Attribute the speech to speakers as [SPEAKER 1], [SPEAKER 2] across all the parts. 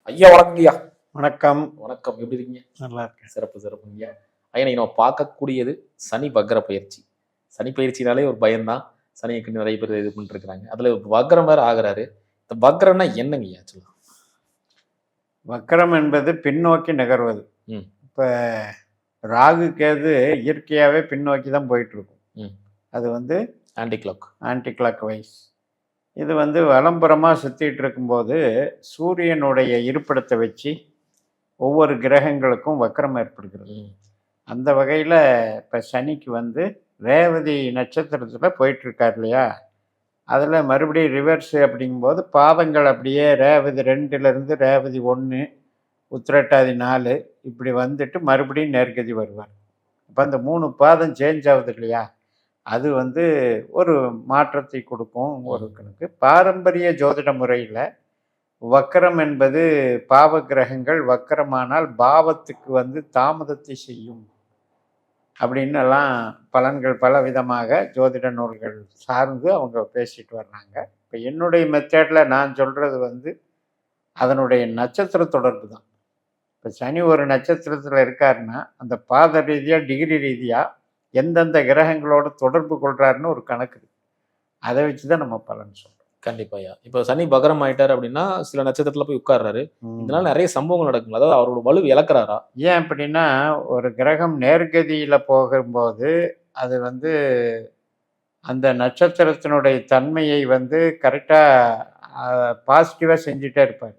[SPEAKER 1] ஐயா வணக்கம் ஐயா.
[SPEAKER 2] வணக்கம்.
[SPEAKER 1] வணக்கம், எப்படி இருக்கீங்க?
[SPEAKER 2] நல்லா இருக்கேன்.
[SPEAKER 1] சிறப்பு சிறப்புங்க ஐயா. ஐயா, நீங்க நம்ம பார்க்கக்கூடியது சனி வக்ர பயிற்சி. சனி பயிற்சினாலே ஒரு பயம்தான். சனிக்கு நிறைய பேர் இது பண்ணிட்டு இருக்காங்க. அதுல வக்ரம் வேற ஆகுறாரு. இந்த வக்ரம்னா என்னங்க ஐயா சொல்லலாம்?
[SPEAKER 2] வக்கரம் என்பது பின்னோக்கி நகர்வது.
[SPEAKER 1] ம்.
[SPEAKER 2] இப்போ ராகு கேது இயற்கையாகவே பின்னோக்கி தான் போயிட்டு இருக்கும்.
[SPEAKER 1] ம்.
[SPEAKER 2] அது வந்து
[SPEAKER 1] anti clock.
[SPEAKER 2] Anticlockwise. இது வந்து வலம்புறமாக சுற்றிட்டு இருக்கும்போது சூரியனுடைய இருப்பிடத்தை வச்சு ஒவ்வொரு கிரகங்களுக்கும் வக்கரம் ஏற்படுகிறது. அந்த வகையில் இப்போ சனிக்கு வந்து ரேவதி நட்சத்திரத்தில் போயிட்டுருக்கார் இல்லையா, அதில் மறுபடியும் ரிவர்ஸ் அப்படிங்கும்போது பாதங்கள் அப்படியே ரேவதி 2லேருந்து ரேவதி 1, உத்திரட்டாதி 4 இப்படி வந்துட்டு மறுபடியும் நேர்கதி வருவார். அப்போ அந்த 3 பாதம் சேஞ்ச் ஆகுது இல்லையா, அது வந்து ஒரு மாற்றத்தை கொடுக்கும். ஒரு கணக்கு பாரம்பரிய ஜோதிட முறையில் வக்கரம் என்பது பாவ கிரகங்கள் வக்கரமானால் பாவத்துக்கு வந்து தாமதத்தை செய்யும் அப்படின்னு எல்லாம் பலன்கள் பல விதமாக ஜோதிட நூல்கள் சார்ந்து அவங்க பேசிட்டு வர்றாங்க. இப்போ என்னுடைய மெத்தடில் நான் சொல்கிறது வந்து அதனுடைய நட்சத்திர தொடர்பு தான். இப்போ சனி ஒரு நட்சத்திரத்தில் இருக்காருன்னா அந்த பாத ரீதியாக டிகிரி ரீதியாக எந்தெந்த கிரகங்களோட தொடர்பு கொள்றாருன்னு ஒரு கணக்கு இருக்கு. அதை வச்சு தான் நம்ம பலன் சொல்றோம்.
[SPEAKER 1] கண்டிப்பா ஐயா. இப்போ சனி பகரம் ஆயிட்டாரு அப்படின்னா சில நட்சத்திரத்துல போய் உட்கார்றாரு. இதனால நிறைய சம்பவங்கள் நடக்கும். அதாவது அவரோட வலு இழக்கிறாரா?
[SPEAKER 2] ஏன் அப்படின்னா ஒரு கிரகம் நேர்கதியில் போகும்போது அது வந்து அந்த நட்சத்திரத்தினுடைய தன்மையை வந்து கரெக்டாக பாசிட்டிவாக செஞ்சுட்டே இருப்பார்.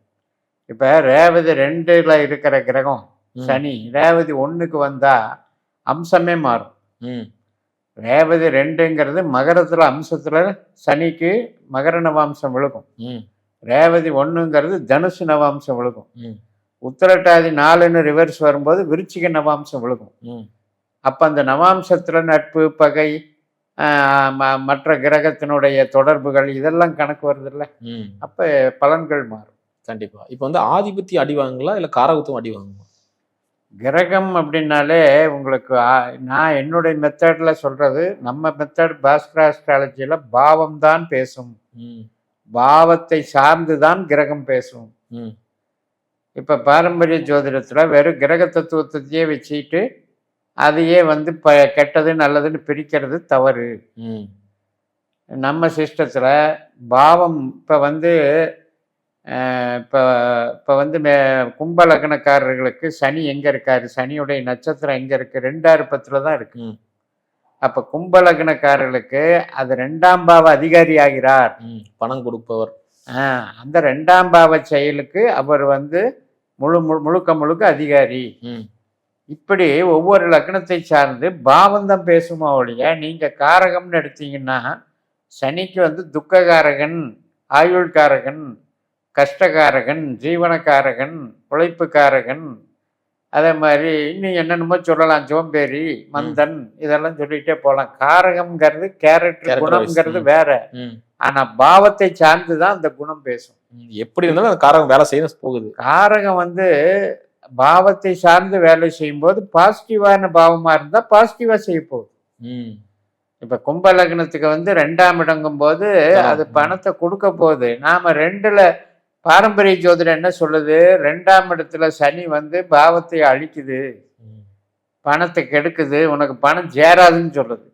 [SPEAKER 2] இப்போ ரேவதி 2ல் இருக்கிற கிரகம் சனி ரேவதி 1க்கு வந்தால் அம்சமே மாறும். ரேவதி 2ங்கிறது மகரத்தில் அம்சத்தில் சனிக்கு மகர நவாம்சம் விழுகும். ரேவதி 1ங்கிறது தனுசு நவாம்சம் விழுகும். உத்திரட்டாதி 4ன்னு ரிவர்ஸ் வரும்போது விருச்சிக நவாம்சம் விழுகும். அப்போ அந்த நவாம்சத்தில் நட்பு பகை மற்ற கிரகத்தினுடைய தொடர்புகள் இதெல்லாம் கணக்கு வருது இல்லை, அப்போ பலன்கள் மாறும்.
[SPEAKER 1] கண்டிப்பா. இப்போ வந்து ஆதிபத்தி அடி வாங்குங்களா இல்லை காரகத்துவம் அடி வாங்குமா?
[SPEAKER 2] கிரகம் அப்படின்னாலே உங்களுக்கு நான் என்னுடைய மெத்தடில் சொல்கிறது, நம்ம மெத்தட் பாஸ்கர் ஆஸ்ட்ராலஜியில் பாவம் தான் பேசும். பாவத்தை சார்ந்து தான் கிரகம் பேசும். இப்போ பாரம்பரிய ஜோதிடத்தில் வெறும் கிரக தத்துவத்தையே வச்சுட்டு அதையே வந்து கெட்டது நல்லதுன்னு பிரிக்கிறது தவறு. நம்ம சிஸ்டத்தில் பாவம் இப்போ வந்து இப்போ வந்து கும்ப லக்னக்காரர்களுக்கு சனி எங்கே இருக்காரு, சனியுடைய நட்சத்திரம் எங்கே இருக்குது, 2ஆம் இடத்துல தான் இருக்கு. அப்போ கும்ப லக்னக்காரர்களுக்கு அது 2ஆம் பாவ அதிகாரி ஆகிறார்,
[SPEAKER 1] பணம் கொடுப்பவர்.
[SPEAKER 2] அந்த 2ஆம் பாவ செயலுக்கு அவர் வந்து முழுக்க அதிகாரி. இப்படி ஒவ்வொரு லக்னத்தை சார்ந்து பாவம் தான் பேசுமா ஒழிய நீங்கள் காரகம்னு எடுத்தீங்கன்னா சனிக்கு வந்து துக்ககாரகன், ஆயுள்காரகன், கஷ்டகாரகன், ஜீவனக்காரகன், உழைப்புக்காரகன், அதே மாதிரி இன்னும் என்னென்னமோ சொல்லலாம், சோம்பேறி, மந்தன், இதெல்லாம் சொல்லிகிட்டே போகலாம். காரகம்ங்கிறது கேரக்டர், குணம்ங்கிறது வேற. ஆனால் பாவத்தை சார்ந்து தான் அந்த குணம் பேசும்.
[SPEAKER 1] எப்படி இருந்தாலும் அந்த காரகம் வேலை செய்ய போகுது.
[SPEAKER 2] காரகம் வந்து பாவத்தை சார்ந்து வேலை செய்யும்போது பாசிட்டிவான பாவமாக இருந்தால் பாசிட்டிவாக செய்ய போகுது. இப்போ கும்ப லக்னத்துக்கு வந்து 2ஆம் இடங்கும் போது அது பணத்தை கொடுக்க போகுது. நாம் 2ல் பாரம்பரிய ஜோதிடம் என்ன சொல்லுது, 2ஆம் இடத்துல சனி வந்து பாவத்தை அழிக்குது, பணத்தை கெடுக்குது, உனக்கு பணம் சேராதுன்னு சொல்லுது.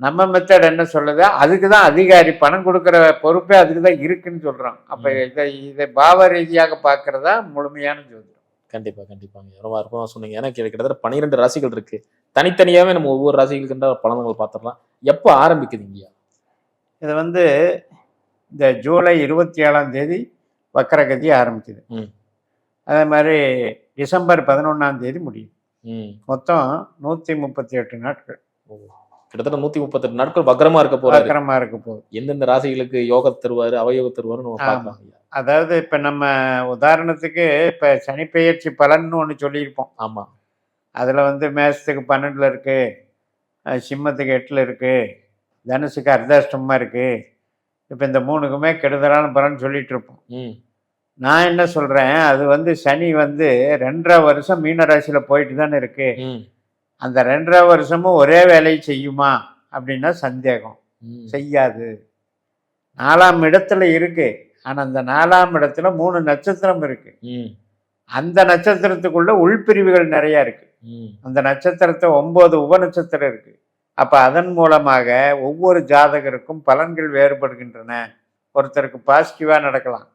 [SPEAKER 2] நம்ம மெத்தட் என்ன சொல்லுது, அதுக்கு தான் அதிகாரி, பணம் கொடுக்குற பொறுப்பே அதுக்கு தான் இருக்குன்னு சொல்கிறோம். அப்போ இதை பாவ ரீதியாக பார்க்குறதா முழுமையான ஜோதிடம்.
[SPEAKER 1] கண்டிப்பாக கண்டிப்பாங்க, ரொம்ப அற்புதமாக சொன்னீங்க. ஏன்னா கிட்டத்தட்ட 12 ராசிகள் இருக்கு. தனித்தனியாகவே நம்ம ஒவ்வொரு ராசிகளுக்கு பலன்கள் பார்த்துடலாம். எப்போ ஆரம்பிக்குதுங்க
[SPEAKER 2] இது வந்து இந்த ஜூலை 27ஆம் தேதி வக்கரகதி ஆரம்பிக்குது. அதே மாதிரி டிசம்பர் 11ஆம் தேதி முடியும். மொத்தம் 138 நாட்கள்.
[SPEAKER 1] கிட்டத்தட்ட 138 நாட்கள் வக்கரமா இருக்க போகுது. எந்தெந்த ராசிகளுக்கு யோக தருவாரு, அவயோக தருவாருன்னு நம்ம பார்க்கலாம்.
[SPEAKER 2] அதாவது இப்போ நம்ம உதாரணத்துக்கு இப்போ சனிப்பெயர்ச்சி பலன்னு ஒன்று சொல்லியிருப்போம்.
[SPEAKER 1] ஆமாம்.
[SPEAKER 2] அதில் வந்து மேஷத்துக்கு 12ல் இருக்கு, சிம்மத்துக்கு 8ல் இருக்கு, தனுசுக்கு அர்த்தாஷ்டமாக இருக்கு. இப்போ இந்த 3க்குமே கெடுதலான பலன் சொல்லிட்டு இருப்போம். நான் என்ன சொல்கிறேன், அது வந்து சனி வந்து 2.5 வருஷம் மீன ராசியில் போயிட்டு தானே இருக்கு. அந்த 2.5 வருஷமும் ஒரே வேலையை செய்யுமா அப்படின்னா சந்தேகம். செய்யாது. 4ஆம் இடத்துல இருக்கு, ஆனால் அந்த 4ஆம் இடத்துல 3 நட்சத்திரம் இருக்கு.
[SPEAKER 1] ம்
[SPEAKER 2] அந்த நட்சத்திரத்துக்குள்ள உள்பிரிவுகள் நிறைய இருக்கு.
[SPEAKER 1] ம்
[SPEAKER 2] அந்த நட்சத்திரத்தை 9 உபநட்சத்திரம் இருக்கு. அப்ப அதன் மூலமாக ஒவ்வொரு ஜாதகருக்கும் பலன்கள் வேறுபடுகின்றன. ஒருத்தருக்கு பாசிட்டிவா நடக்கலாம்,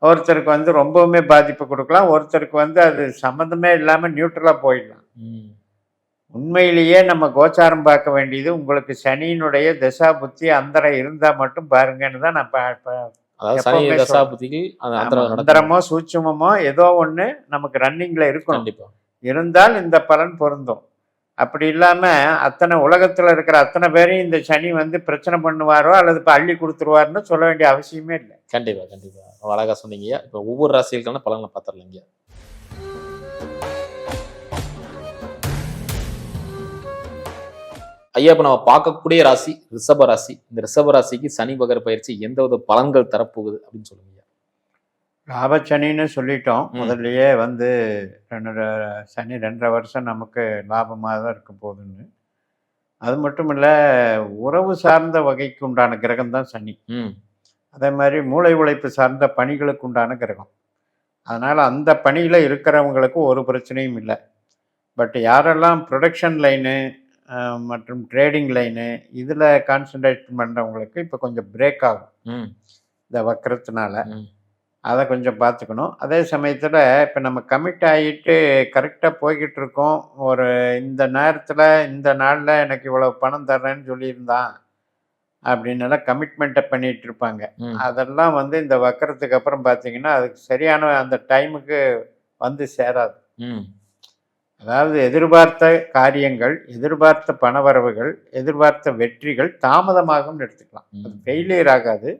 [SPEAKER 2] ஒருத்தருக்கு வந்து ரொம்பவுமே பாதிப்பு கொடுக்கலாம், ஒருத்தருக்கு வந்து அது சம்மந்தமே இல்லாம நியூட்ரலா போயிடலாம்.
[SPEAKER 1] ம்
[SPEAKER 2] உண்மையிலேயே நம்ம கோச்சாரம் பார்க்க வேண்டியது உங்களுக்கு சனியினுடைய தசா புத்தி அந்தரம் இருந்தா மட்டும் பாருங்கன்னு தான் நான்
[SPEAKER 1] அதாவது சனி
[SPEAKER 2] எப்பவுமே
[SPEAKER 1] தசா
[SPEAKER 2] சொல்றேன்.
[SPEAKER 1] புத்திக்கு அந்த
[SPEAKER 2] ஆமா,
[SPEAKER 1] அந்தரம் நடக்கும்.
[SPEAKER 2] அந்தரமோ சூட்சுமமோ ஏதோ ஒண்ணு நமக்கு ரன்னிங்ல இருக்கணும்.
[SPEAKER 1] கண்டிப்பா.
[SPEAKER 2] இருந்தால் இந்த பலன் பொருந்தும். அப்படி இல்லாம அத்தனை உலகத்துல இருக்கிற அத்தனை பேரையும் இந்த சனி வந்து பிரச்சனை பண்ணுவாரோ அல்லது இப்ப அள்ளி கொடுத்துருவாருன்னு சொல்ல வேண்டிய அவசியமே இல்லை.
[SPEAKER 1] கண்டிப்பா கண்டிப்பா அழகா சொன்னீங்க. இப்போ ஒவ்வொரு ராசிகளுக்கான பலன்களை பார்த்துடலாங்க. ஐயா, இப்போ நம்ம பார்க்கக்கூடிய ராசி ரிஷப ராசி. இந்த ரிஷப ராசிக்கு சனி வகர பயிற்சி எந்த வித பலன்கள் தரப்போகுது அப்படின்னு சொல்லுங்க.
[SPEAKER 2] லாபச்சனின்னு சொல்லிட்டோம்.
[SPEAKER 1] ம்.
[SPEAKER 2] முதல்லயே வந்து சனி 2.5 வருஷம் நமக்கு லாபமாக தான் இருக்க போகுதுன்னு. அது மட்டும் இல்லை, உறவு சார்ந்த வகைக்கு உண்டான கிரகம் தான் சனி.
[SPEAKER 1] ம்
[SPEAKER 2] அதே மாதிரி மூளை உழைப்பு சார்ந்த பணிகளுக்கு உண்டான கிரகம். அதனால் அந்த பணியில் இருக்கிறவங்களுக்கு ஒரு பிரச்சனையும் இல்லை. பட் யாரெல்லாம் ப்ரொடக்ஷன் லைனு மற்றும் ட்ரேடிங் லைனு இதில் கான்சன்ட்ரேட் பண்ணுறவங்களுக்கு இப்போ கொஞ்சம் பிரேக் ஆகும்
[SPEAKER 1] ம்
[SPEAKER 2] இந்த வக்கரத்தினால.
[SPEAKER 1] ம்
[SPEAKER 2] அதை கொஞ்சம் பார்த்துக்கணும். அதே சமயத்தில் இப்போ நம்ம கமிட் ஆகிட்டு கரெக்டாக போய்கிட்டு இருக்கோம். ஒரு இந்த நேரத்தில் இந்த நாளில் எனக்கு இவ்வளோ பணம் தர்றேன்னு சொல்லியிருந்தான் அப்படின்னு கமிட்மெண்ட்டை பண்ணிட்டு இருப்பாங்க.
[SPEAKER 1] ம்
[SPEAKER 2] அதெல்லாம் வந்து இந்த வக்கரத்துக்கு அப்புறம் பார்த்தீங்கன்னா அதுக்கு சரியான அந்த டைமுக்கு வந்து சேராது.
[SPEAKER 1] ம்
[SPEAKER 2] அதாவது எதிர்பார்த்த காரியங்கள், எதிர்பார்த்த பணவரவுகள், எதிர்பார்த்த வெற்றிகள் தாமதமாகும்னு எடுத்துக்கலாம். அது
[SPEAKER 1] ம்
[SPEAKER 2] ஃபெயிலியர் ஆகாது,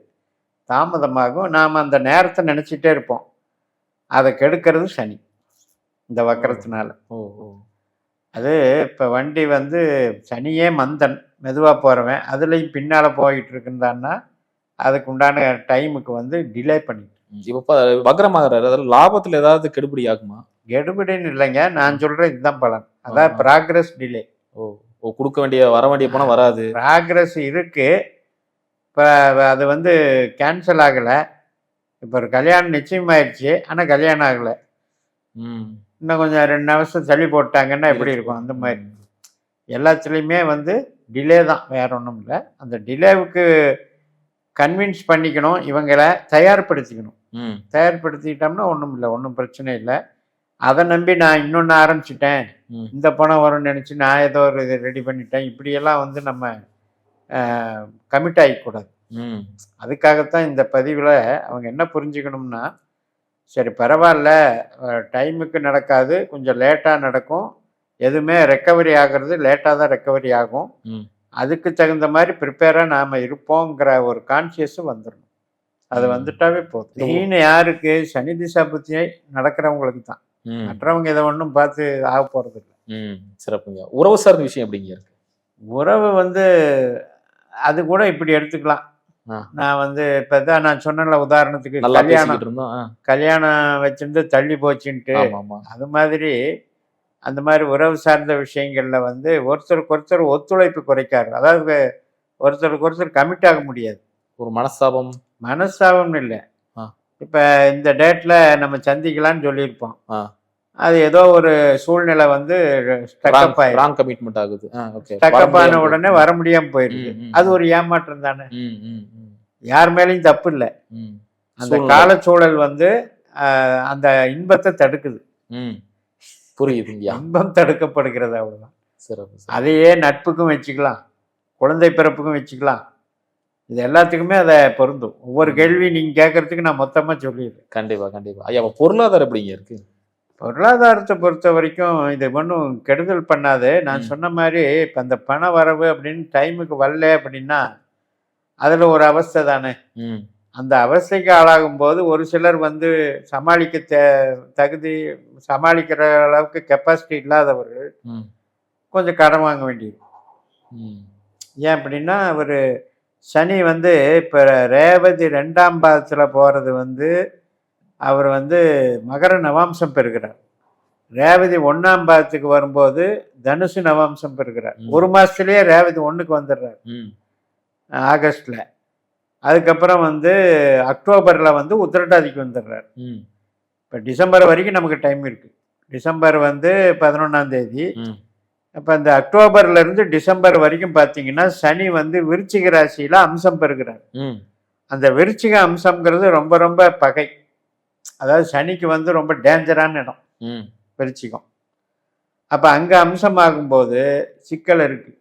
[SPEAKER 2] தாமதமாகும். நாம் அந்த நேரத்தை நினச்சிட்டே இருப்போம். அதை கெடுக்கிறது சனி இந்த வக்கரத்தினால.
[SPEAKER 1] ஓ ஓ
[SPEAKER 2] அது இப்போ வண்டி வந்து சனியே மந்தன் மெதுவாக போகிறவன் அதுலேயும் பின்னால் போயிட்டு இருக்குந்தான்னா அதுக்கு உண்டான டைமுக்கு வந்து டிலே பண்ணிட்டு
[SPEAKER 1] இப்போ வக்ரமாகறாரு, அதாவது லாபத்துல ஏதாவது கெடுபடி ஆகுமா?
[SPEAKER 2] கெடுபிடின்னு இல்லைங்க. நான் சொல்கிறேன் இதுதான் பலன். அதான் ப்ராக்ரஸ் டிலே.
[SPEAKER 1] ஓ ஓ கொடுக்க வேண்டிய வர வேண்டிய பணம் வராது.
[SPEAKER 2] ப்ராக்ரஸ் இருக்கு. இப்போ அது வந்து கேன்சல் ஆகலை. இப்போ ஒரு கல்யாணம் நிச்சயமாயிடுச்சு, ஆனால் கல்யாணம் ஆகலை.
[SPEAKER 1] ம்
[SPEAKER 2] இன்னும் கொஞ்சம் 2 நிமிஷம் தள்ளி போட்டாங்கன்னா எப்படி இருக்கும்? அந்த மாதிரி எல்லாத்துலேயுமே வந்து டிலே தான், வேற ஒன்றும் இல்லை. அந்த டிலேவுக்கு கன்வின்ஸ் பண்ணிக்கணும், இவங்களை தயார்படுத்திக்கணும்.
[SPEAKER 1] ம்
[SPEAKER 2] தயார்படுத்திக்கிட்டோம்னா ஒன்றும் இல்லை, ஒன்றும் பிரச்சனை இல்லை. அதை நம்பி நான் இன்னொன்று ஆரம்பிச்சிட்டேன்,
[SPEAKER 1] ம்
[SPEAKER 2] இந்த பணம் வரும்னு நினச்சி நான் ஏதோ ஒரு இது ரெடி பண்ணிட்டேன், இப்படியெல்லாம் வந்து நம்ம கமிட் ஆகிக்கூடாது.
[SPEAKER 1] ம்
[SPEAKER 2] அதுக்காகத்தான் இந்த பதிவில் அவங்க என்ன புரிஞ்சுக்கணும்னா, சரி பரவாயில்ல, டைமுக்கு நடக்காது, கொஞ்சம் லேட்டாக நடக்கும், எதுவுமே ரெக்கவரி ஆகிறது லேட்டாக தான் ரெக்கவரி ஆகும்,
[SPEAKER 1] ம்
[SPEAKER 2] அதுக்கு தகுந்த மாதிரி ப்ரிப்பேராக நாம் இருப்போங்கிற ஒரு கான்சியஸும் வந்துடணும். அது வந்துட்டாவே போதும். மெயின் யாருக்கு? சனி திசா புத்தியை நடக்கிறவங்களுக்கு தான்.
[SPEAKER 1] ம்
[SPEAKER 2] மற்றவங்க இதை ஒன்றும் பார்த்து ஆக போகிறது இல்லை.
[SPEAKER 1] ம் சிறப்புங்க. உறவு சார்ந்த விஷயம் எப்படிங்க இருக்கு?
[SPEAKER 2] உறவு வந்து அது கூட இப்படி எடுத்துக்கலாம்.
[SPEAKER 1] ஆ.
[SPEAKER 2] நான் வந்து இப்போ தான் நான் சொன்னேன்ல, உதாரணத்துக்கு
[SPEAKER 1] நல்லா
[SPEAKER 2] கல்யாணம்
[SPEAKER 1] பேசிக்கிட்டு இருந்தோம்.
[SPEAKER 2] கல்யாணம் வச்சிருந்து தள்ளி போச்சுன்ட்டு,
[SPEAKER 1] ஆமா ஆமா
[SPEAKER 2] அது மாதிரி அந்த மாதிரி உறவு சார்ந்த விஷயங்கள்ல வந்து ஒருத்தருக்கு ஒருத்தர் ஒத்துழைப்பு குறைக்காரு. அதாவது ஒருத்தருக்கு ஒருத்தர் கமிட் ஆக முடியாது.
[SPEAKER 1] ஒரு மனஸ்தாபம்.
[SPEAKER 2] மனஸ்தாபம்னு இல்லை.
[SPEAKER 1] ஆ.
[SPEAKER 2] இப்போ இந்த டேட்ல நம்ம சந்திக்கலாம்னு சொல்லியிருப்போம்.
[SPEAKER 1] ஆ.
[SPEAKER 2] அது ஏதோ ஒரு சூழ்நிலை வந்து ஸ்டக்கப் ஆயிடும்.
[SPEAKER 1] ராங் கமிட்மெண்ட் ஆகுது. ஓகே.
[SPEAKER 2] ஸ்டக்கப் ஆன உடனே வர முடியாம போயிடுது.
[SPEAKER 1] ம், ம்,
[SPEAKER 2] அது ஒரு ஏமாற்றம் தானே.
[SPEAKER 1] ம் ம் ம்
[SPEAKER 2] யார் மேலேயும் தப்பு இல்லை.
[SPEAKER 1] ம்
[SPEAKER 2] அந்த
[SPEAKER 1] சூழ்நிலை.
[SPEAKER 2] காலச்சூழல் வந்து அந்த இன்பத்தை தடுக்குது.
[SPEAKER 1] ம் புரியுதுங்கய்யா.
[SPEAKER 2] இன்பம் தடுக்கப்படுகிறது, அவ்வளவுதான்.
[SPEAKER 1] சிறப்பு சிறப்பு.
[SPEAKER 2] அதையே நட்புக்கும் வச்சுக்கலாம், குழந்தை பிறப்புக்கும் வச்சுக்கலாம். இது எல்லாத்துக்குமே அதை பொருந்தும். ஒவ்வொரு கேள்வி நீங்க கேட்கறதுக்கு நான் மொத்தமா சொல்லிடுறேன்.
[SPEAKER 1] கண்டிப்பா கண்டிப்பா. ஐயா, அப்ப பொருளாதாரம் எப்படிங்க இருக்கு?
[SPEAKER 2] பொருளாதாரத்தை பொறுத்த வரைக்கும் இது ஒன்றும் கெடுதல் பண்ணாது. நான்
[SPEAKER 1] ம்.
[SPEAKER 2] சொன்ன மாதிரி இப்போ அந்த பண வரவு அப்படின்னு டைமுக்கு வரல அப்படின்னா அதில் ஒரு அவஸ்தை தானே.
[SPEAKER 1] ம்
[SPEAKER 2] அந்த அவஸ்தைக்கு ஆளாகும் போது ஒரு சிலர் வந்து சமாளிக்க தகுதி சமாளிக்கிற அளவுக்கு கெப்பாசிட்டி இல்லாதவர்கள்
[SPEAKER 1] ம்
[SPEAKER 2] கொஞ்சம் கடன் வாங்க வேண்டியது.
[SPEAKER 1] ம்
[SPEAKER 2] ஏன் அப்படின்னா அவர் சனி வந்து இப்போ ரேவதி 2ஆம் பாதத்தில் போகிறது வந்து அவர் வந்து மகர நவாம்சம் பெறுகிறார். ரேவதி 1ஆம் பாதத்துக்கு வரும்போது தனுசு நவாம்சம் பெறுகிறார்.
[SPEAKER 1] ம்.
[SPEAKER 2] ஒரு மாதத்துலேயே ரேவதி 1க்கு வந்துடுறார்,
[SPEAKER 1] ம்
[SPEAKER 2] ஆகஸ்டில். அதுக்கப்புறம் வந்து அக்டோபரில் வந்து உத்திரட்டாதிக்கு வந்துடுறாரு.
[SPEAKER 1] ம்
[SPEAKER 2] இப்போ டிசம்பர் வரைக்கும் நமக்கு டைம் இருக்குது. டிசம்பர் வந்து 11ஆம் தேதி.
[SPEAKER 1] ம்
[SPEAKER 2] அப்போ இந்த அக்டோபர்லேருந்து டிசம்பர் வரைக்கும் பார்த்தீங்கன்னா சனி வந்து விருச்சிக ராசியில் அம்சம் பெறுகிறார்.
[SPEAKER 1] ம்
[SPEAKER 2] அந்த விருச்சிக அம்சம்ங்கிறது ரொம்ப ரொம்ப பகை. அதாவது சனிக்கு வந்து ரொம்ப டேஞ்சரான இடம்
[SPEAKER 1] ம்
[SPEAKER 2] விருச்சிகம். அப்போ அங்கே அம்சமாகும்போது சிக்கல் இருக்குது.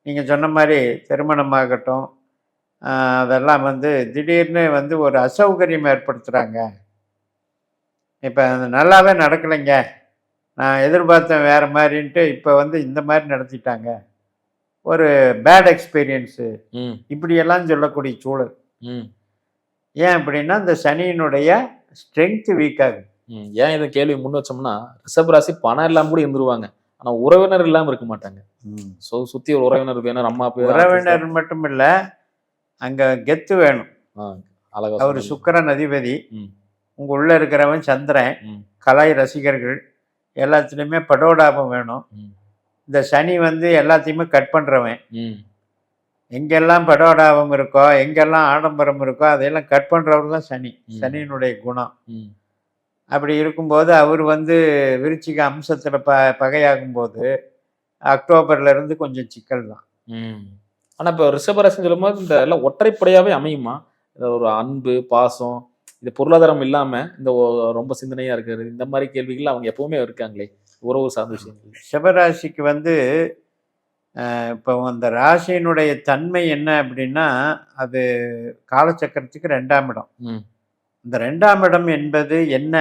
[SPEAKER 2] நீங்கள் சொன்ன மாதிரி திருமணமாகட்டும், அதெல்லாம் வந்து திடீர்னு வந்து ஒரு அசௌகரியம் ஏற்படுத்துகிறாங்க. இப்போ அது நல்லாவே நடக்கலைங்க, நான் எதிர்பார்த்தேன் வேறு மாதிரின்ட்டு இப்போ வந்து இந்த மாதிரி நடத்திட்டாங்க, ஒரு பேட் எக்ஸ்பீரியன்ஸு,
[SPEAKER 1] ம்
[SPEAKER 2] இப்படியெல்லாம் சொல்லக்கூடிய சூழல்.
[SPEAKER 1] ம்
[SPEAKER 2] ஏன் அப்படின்னா இந்த சனியினுடைய ஸ்ட்ரென்த்து வீக் ஆகுது.
[SPEAKER 1] ஏன் இதை கேள்வி முன் வச்சோம்னா, ரிஷப ராசி பணம் இல்லாம கூட இருந்துருவாங்க. ஆனா உறவினர் இல்லாம இருக்க மாட்டாங்க. சுத்தி ஒரு உறவினர் வேணும், அம்மா பேர்
[SPEAKER 2] உறவினர் மட்டும் இல்லை, அங்கே கெத்து வேணும்.
[SPEAKER 1] அழகா
[SPEAKER 2] அவர்
[SPEAKER 1] சொன்னீங்க.
[SPEAKER 2] சுக்கிரன் அதிபதி.
[SPEAKER 1] ம்,
[SPEAKER 2] உங்கள் உள்ளே இருக்கிறவன் சந்திரன்.
[SPEAKER 1] ம்,
[SPEAKER 2] கலை ரசிகர்கள் எல்லாத்துலேயுமே படோடாபம் வேணும்.
[SPEAKER 1] ம்,
[SPEAKER 2] இந்த சனி வந்து எல்லாத்தையுமே கட் பண்ணுறவன்.
[SPEAKER 1] ம்,
[SPEAKER 2] எங்கெல்லாம் படோடாபம் இருக்கோ, எங்கெல்லாம் ஆடம்பரம் இருக்கோ அதையெல்லாம் கட் பண்ணுறவர் தான் சனி.
[SPEAKER 1] ம்.
[SPEAKER 2] சனியினுடைய குணம்.
[SPEAKER 1] ம்,
[SPEAKER 2] அப்படி இருக்கும்போது அவர் வந்து விருச்சிக அம்சத்தில் பகையாகும்போது அக்டோபர்லேருந்து கொஞ்சம் சிக்கல் தான்.
[SPEAKER 1] ம். ஆனா இப்ப ரிஷப ராசின்னு சொல்லும்போது இந்த எல்லாம் ஒற்றைப்படையாவே அமையுமா? இந்த ஒரு அன்பு, பாசம், இது பொருளாதாரம் இல்லாம இந்த ரொம்ப சிந்தனையா இருக்கிறது, இந்த மாதிரி கேள்விகள் அவங்க எப்பவுமே இருக்காங்களே, உறவு சார்ந்த விஷயங்கள்.
[SPEAKER 2] ரிஷபராசிக்கு வந்து இப்போ அந்த ராசியினுடைய தன்மை என்ன அப்படின்னா, அது காலச்சக்கரத்துக்கு 2ஆம் இடம்.
[SPEAKER 1] ம்,
[SPEAKER 2] இந்த 2ஆம் இடம் என்பது என்ன,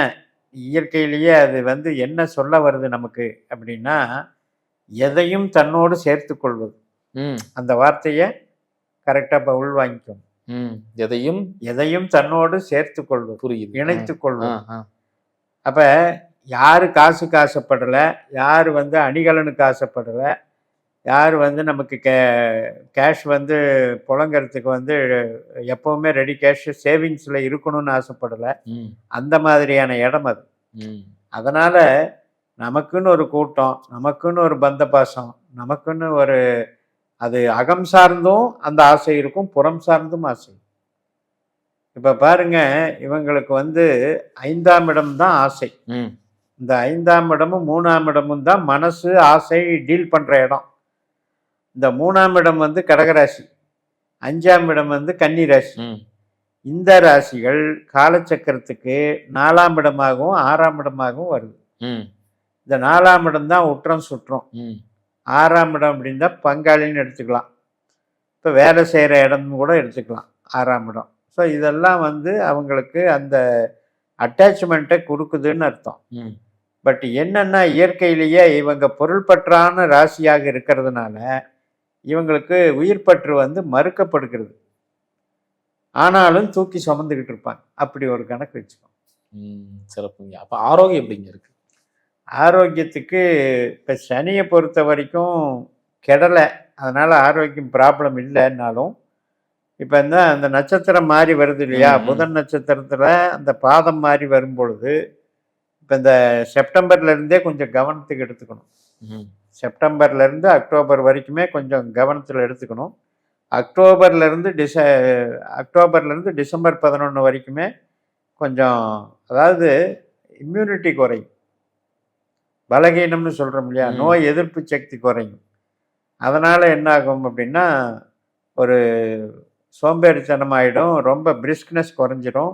[SPEAKER 2] இயற்கையிலேயே அது வந்து என்ன சொல்ல வருது நமக்கு அப்படின்னா, எதையும் தன்னோடு சேர்த்து கொள்வது.
[SPEAKER 1] ம்,
[SPEAKER 2] அந்த வார்த்தையை கரெக்டாக உள்வாங்கிக்கணும்.
[SPEAKER 1] ம். எதையும்
[SPEAKER 2] எதையும் தன்னோடு சேர்த்து கொள்வது,
[SPEAKER 1] புரியுது.
[SPEAKER 2] இணைத்து
[SPEAKER 1] ஆ,
[SPEAKER 2] கொள்வது.
[SPEAKER 1] ஆ.
[SPEAKER 2] அப்போ யார் காசுக்கு ஆசைப்படலை, யார் வந்து அணிகலனுக்கு ஆசைப்படலை, யார் வந்து நமக்கு கேஷ் வந்து புழங்கிறதுக்கு வந்து எப்போவுமே ரெடி கேஷ் சேவிங்ஸில் இருக்கணும்னு ஆசைப்படலை,
[SPEAKER 1] ம்,
[SPEAKER 2] அந்த மாதிரியான இடம் அது.
[SPEAKER 1] ம்,
[SPEAKER 2] அதனால் நமக்குன்னு ஒரு கூட்டம், நமக்குன்னு ஒரு பந்த பாசம், நமக்குன்னு ஒரு, அது அகம் சார்ந்தும் அந்த ஆசை இருக்கும், புறம் சார்ந்தும் ஆசை. இப்போ பாருங்க, இவங்களுக்கு வந்து 5ஆம் இடம் தான் ஆசை.
[SPEAKER 1] ம்,
[SPEAKER 2] இந்த 5ஆம் இடமும் 3ஆம் இடமும் தான் மனசு ஆசை டீல் பண்ணுற இடம். இந்த 3ஆம் இடம் வந்து கடகராசி, 5ஆம் இடம் வந்து கன்னி ராசி.
[SPEAKER 1] ம்,
[SPEAKER 2] இந்த ராசிகள் காலச்சக்கரத்துக்கு 4ஆம் இடமாகவும் 6ஆம் இடமாகவும் வருது.
[SPEAKER 1] ம்,
[SPEAKER 2] இந்த 4ஆம் இடம் தான் உற்றம் சுற்றம்.
[SPEAKER 1] ம்,
[SPEAKER 2] 6ஆம் இடம் அப்படின்னா பங்காளின்னு எடுத்துக்கலாம். இப்போ வேலை செய்கிற இடம்னு கூட எடுத்துக்கலாம் 6ஆம் இடம். ஸோ இதெல்லாம் வந்து அவங்களுக்கு அந்த அட்டாச்மெண்ட்டை கொடுக்குதுன்னு அர்த்தம்.
[SPEAKER 1] ம்.
[SPEAKER 2] பட் என்னன்னா, இயற்கையிலேயே இவங்க பொருள்பற்றான ராசியாக இருக்கிறதுனால இவங்களுக்கு உயிர் பற்று வந்து மறுக்கப்படுகிறது. ஆனாலும் தூக்கி சுமந்துக்கிட்டு இருப்பாங்க. அப்படி ஒரு கணக்கு வச்சுக்கோங்க.
[SPEAKER 1] சிறப்புங்க. அப்ப ஆரோக்கியம் எப்படிங்க இருக்கு?
[SPEAKER 2] ஆரோக்கியத்துக்கு இப்போ சனியை பொறுத்த வரைக்கும் கெடலை, அதனால் ஆரோக்கியம் ப்ராப்ளம் இல்லைன்னாலும், இப்போ அந்த நட்சத்திரம் மாறி வருது இல்லையா, புதன் நட்சத்திரத்தில் அந்த பாதம் மாறி வரும் பொழுது, இப்போ இந்த செப்டம்பர்லேருந்தே கொஞ்சம் கவனத்துக்கு எடுத்துக்கணும். செப்டம்பர்லேருந்து அக்டோபர் வரைக்குமே கொஞ்சம் கவனத்தில் எடுத்துக்கணும். அக்டோபர்லேருந்து டிசம்பர் 11 வரைக்குமே கொஞ்சம், அதாவது இம்யூனிட்டி குறையும், பலகீனம்னு சொல்கிறோம் இல்லையா, நோய் எதிர்ப்பு சக்தி குறையும். அதனால் என்ன ஆகும் அப்படின்னா, ஒரு சோம்பேறித்தனம் ஆகிடும், ரொம்ப பிரிஸ்க்னஸ் குறைஞ்சிடும்,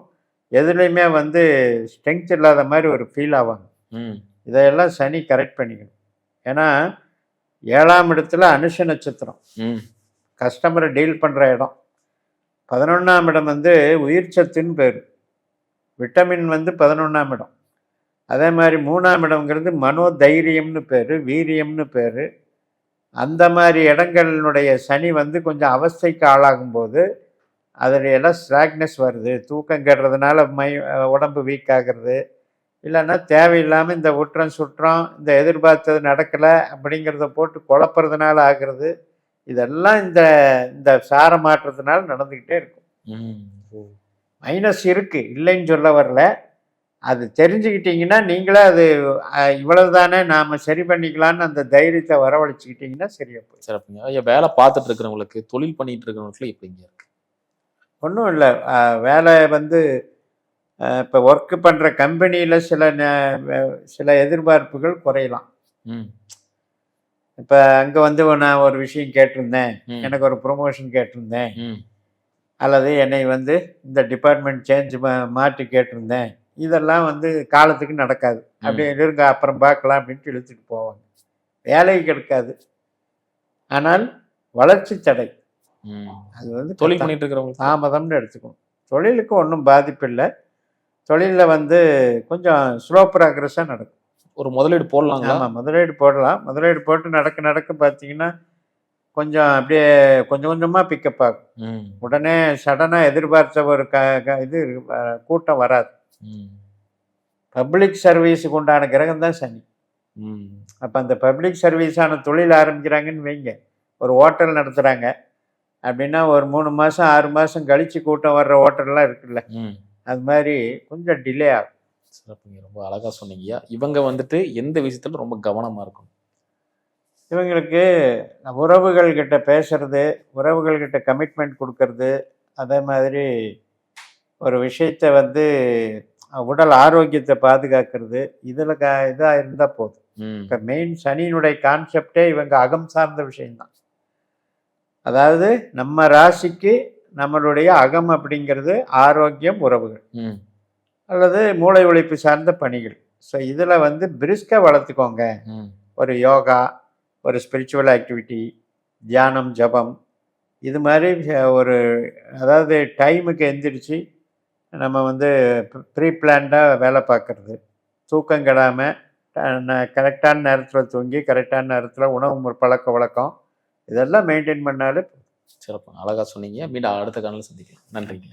[SPEAKER 2] எதுலேயுமே வந்து ஸ்ட்ரென்த் இல்லாத மாதிரி ஒரு ஃபீல் ஆவாங்க. இதையெல்லாம் சனி கரெக்ட் பண்ணிக்கணும். ஏன்னா 7ஆம் இடத்துல அனுஷ நட்சத்திரம், கஸ்டமரை டீல் பண்ணுற இடம். 11ஆம் இடம் வந்து உயிர் சத்துன்னு பேர், விட்டமின் வந்து 11ஆம் இடம். அதே மாதிரி 3ஆம் இடம்ங்கிறது மனோதைரியம்னு பேர், வீரியம்னு பேர். அந்த மாதிரி இடங்களினுடைய சனி வந்து கொஞ்சம் அவஸ்தைக்கு ஆளாகும்போது அதில் எல்லாம் ஸ்ட்ராக்னஸ் வருது, தூக்கம் கெடுறதுனால உடம்பு வீக் ஆகிறது, இல்லைன்னா தேவையில்லாமல் இந்த உற்றம் சுற்றம், இந்த எதிர்பார்த்தது நடக்கலை அப்படிங்கிறத போட்டு குழப்பறதுனால ஆகிறது. இதெல்லாம் இந்த இந்த சார மாற்றத்தினால நடந்துக்கிட்டே இருக்கும். மைனஸ் இருக்குது, இல்லைன்னு சொல்ல வரல. அது தெரிஞ்சுக்கிட்டிங்கன்னா நீங்களே அது இவ்வளவு தானே நாம் சரி பண்ணிக்கலான்னு அந்த தைரியத்தை வரவழைச்சிக்கிட்டிங்கன்னா சரியா போய்.
[SPEAKER 1] சிறப்புங்க. ஐயா, வேலை பார்த்துட்டு இருக்கிறவங்களுக்கு, தொழில் பண்ணிட்டு இருக்கிறவங்களுக்கு எப்படிங்க இருக்கு?
[SPEAKER 2] ஒன்றும் இல்லை. வேலை வந்து இப்போ ஒர்க்கு பண்ணுற கம்பெனியில் சில எதிர்பார்ப்புகள் குறையலாம்.
[SPEAKER 1] ம்
[SPEAKER 2] இப்போ அங்கே வந்து நான் ஒரு விஷயம் கேட்டிருந்தேன்,
[SPEAKER 1] ம்
[SPEAKER 2] எனக்கு ஒரு ப்ரொமோஷன் கேட்டிருந்தேன்,
[SPEAKER 1] ம்
[SPEAKER 2] அல்லது என்னை வந்து இந்த டிபார்ட்மெண்ட் சேஞ்ச் மாற்றி கேட்டிருந்தேன். இதெல்லாம் வந்து காலத்துக்கு நடக்காது. அப்படி இருங்க அப்புறம் பார்க்கலாம் அப்படின்ட்டு இழுத்துட்டு போவாங்க. வேலை கிடைக்காது, ஆனால் வளர்ச்சி தடை.
[SPEAKER 1] ம்
[SPEAKER 2] அது வந்து
[SPEAKER 1] தொழில் பண்ணிட்டு இருக்கிறவங்களுக்கு
[SPEAKER 2] தாமதம்னு எடுத்துக்கணும். தொழிலுக்கு ஒன்றும் பாதிப்பு இல்லை. தொழிலில் வந்து கொஞ்சம் ஸ்லோ ப்ராக்ரஸாக நடக்கும்.
[SPEAKER 1] ஒரு முதலீடு போடலாங்களா?
[SPEAKER 2] ஆமாம், முதலீடு போடலாம். முதலீடு போட்டு நடக்க நடக்க பார்த்தீங்கன்னா கொஞ்சம் அப்படியே கொஞ்சம் கொஞ்சமாக பிக்கப் ஆகும்.
[SPEAKER 1] ம்
[SPEAKER 2] உடனே சடனாக எதிர்பார்த்த ஒரு இது கூட்டம் வராது.
[SPEAKER 1] ம்
[SPEAKER 2] பப்ளிக் சர்வீஸுக்கு உண்டான கிரகம் தான் சனி.
[SPEAKER 1] ம்
[SPEAKER 2] அப்போ அந்த பப்ளிக் சர்வீஸான தொழில் ஆரம்பிக்கிறாங்கன்னு வைங்க, ஒரு ஹோட்டல் நடத்துகிறாங்க அப்படின்னா ஒரு 3 மாதம் 6 மாதம் கழித்து கூட்டம் வர்ற ஹோட்டல்லாம் இருக்குல்ல,
[SPEAKER 1] ம்
[SPEAKER 2] அது மாதிரி கொஞ்சம் டிலே ஆகும்.
[SPEAKER 1] சிறப்புங்க. ரொம்ப அழகா சொன்னீங்கய்யா. இவங்க வந்துட்டு எந்த விஷயத்துல ரொம்ப கவனமா இருக்கணும்?
[SPEAKER 2] இவங்களுக்கு உறவுகள் கிட்ட பேசுறது, உறவுகள் கிட்ட கமிட்மெண்ட் கொடுக்கறது, அதே மாதிரி ஒரு விஷயத்தை வந்து உடல் ஆரோக்கியத்தை பாதுகாக்கிறது, இதில் இதாக இருந்தால் போதும்.
[SPEAKER 1] ம்
[SPEAKER 2] இப்போ மெயின் சனியினுடைய கான்செப்டே இவங்க அகம் சார்ந்த விஷயம்தான். அதாவது நம்ம ராசிக்கு நம்மளுடைய அகம் அப்படிங்கிறது ஆரோக்கியம், உறவுகள்
[SPEAKER 1] ம்
[SPEAKER 2] அல்லது மூளை உழைப்பு சார்ந்த பணிகள். ஸோ இதில் வந்து பிரிஸ்காக வளர்த்துக்கோங்க.
[SPEAKER 1] ம்
[SPEAKER 2] ஒரு யோகா, ஒரு ஸ்பிரிச்சுவல் ஆக்டிவிட்டி, தியானம், ஜபம், இது மாதிரி ஒரு அதாவது டைமுக்கு எந்திரிச்சு நம்ம வந்து ப்ரீ பிளான்டாக வேலை பார்க்குறது, தூக்கம் கெடாமல் கரெக்டான நேரத்தில் தூங்கி கரெக்டான நேரத்தில் உணவு பழக்க வழக்கம் இதெல்லாம் மெயின்டைன் பண்ணாலே
[SPEAKER 1] சிறப்புங்க. அழகா சொன்னீங்க. மீண்டும் அடுத்த காணொளியில் சந்திக்கலாம். நன்றிங்க.